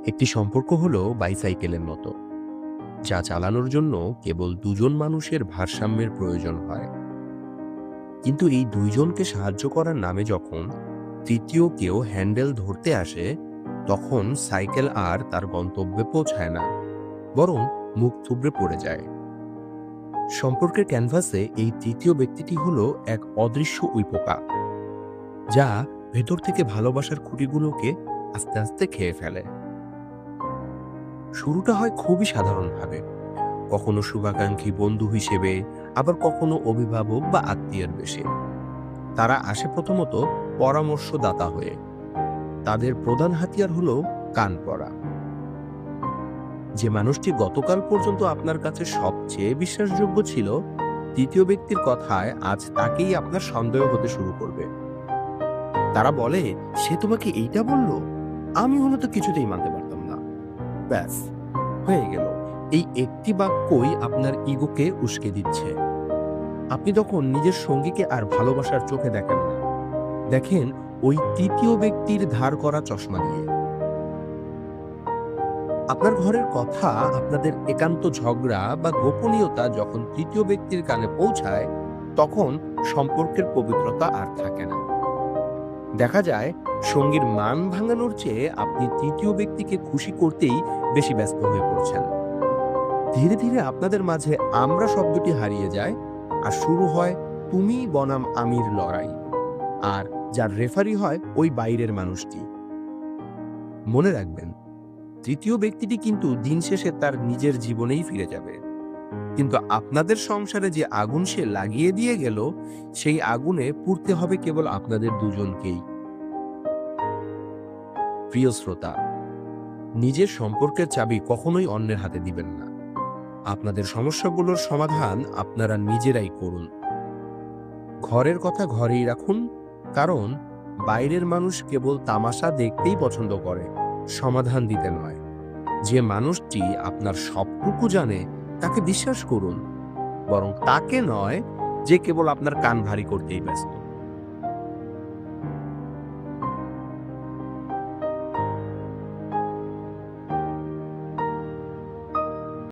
একটি সম্পর্ক হলো বাইসাইকেলের মতো, যা চালানোর জন্য কেবল দুজন মানুষের ভারসাম্যের প্রয়োজন হয়। কিন্তু এই দুইজনকে সাহায্য করার নামে যখন তৃতীয় কেউ হ্যান্ডেল ধরতে আসে, তখন সাইকেল আর তার গন্তব্যে পৌঁছায় না, বরং মুখ থুবড়ে পড়ে যায়। সম্পর্কের ক্যানভাসে এই তৃতীয় ব্যক্তিটি হলো এক অদৃশ্য উইপোকা, যা ভেতর থেকে ভালোবাসার খুঁটিগুলোকে আস্তে আস্তে খেয়ে ফেলে। শুরুটা হয় খুবই সাধারণভাবে, কখনো শুভাকাঙ্ক্ষী বন্ধু হিসেবে, আবার কখনো অভিভাবক বা আত্মীয়ের বেশে। তারা আসে প্রথমত পরামর্শদাতা হয়ে। তাদের প্রধান হাতিয়ার হলো কান পড়া। যে মানুষটি গতকাল পর্যন্ত আপনার কাছে সবচেয়ে বিশ্বাসযোগ্য ছিল, তৃতীয় ব্যক্তির কথায় আজ তাকেই আপনার সন্দেহ হতে শুরু করবে। তারা বলে, সে তোমাকে এইটা বলল, আমি হলে তো কিছুতেই মানতে পারতাম না। ব্যাস, হয়ে গেল। এই একটি বাক্যই আপনার ইগোকে উস্কে দিচ্ছে। আপনি তখন নিজের সঙ্গীকে আর ভালোবাসার চোখে দেখেন না, দেখেন ওই তৃতীয় ব্যক্তির ধার করা চশমা দিয়ে। আপনার ঘরের কথা, আপনাদের একান্ত ঝগড়া বা গোপনীয়তা যখন তৃতীয় ব্যক্তির কানে পৌঁছায়, তখন সম্পর্কের পবিত্রতা আর থাকে না। দেখা যায় সঙ্গীর মান ভাঙানোর চেয়ে আপনি তৃতীয় ব্যক্তিকে খুশি করতেই বেশি ব্যস্ত হয়ে পড়ছেন। ধীরে ধীরে আপনাদের মাঝে আমরা শব্দটি হারিয়ে যায়, আর শুরু হয় তুমি বনাম আমির লড়াই। আর যার রেফারি হয় ওই বাইরের মানুষটি। মনে রাখবেন, তৃতীয় ব্যক্তিটি কিন্তু দিন শেষে তার নিজের জীবনেই ফিরে যাবে, কিন্তু আপনাদের সংসারে যে আগুন সে লাগিয়ে দিয়ে গেল, সেই আগুনে পুড়তে হবে কেবল আপনাদের দুজনকেই। প্রিয় শ্রোতা, নিজের সম্পর্কের চাবি কখনোই অন্যের হাতে দিবেন না। আপনাদের সমস্যাগুলোর সমাধান আপনারা নিজেরাই করুন। ঘরের কথা ঘরেই রাখুন, কারণ বাইরের মানুষ কেবল তামাশা দেখতেই পছন্দ করে, সমাধান দিতে নয়। যে মানুষটি আপনার সবটুকু জানে, তাকে বিশ্বাস করুন, বরং তাকে নয় যে কেবল আপনার কান ভারী করতেই ব্যস্ত।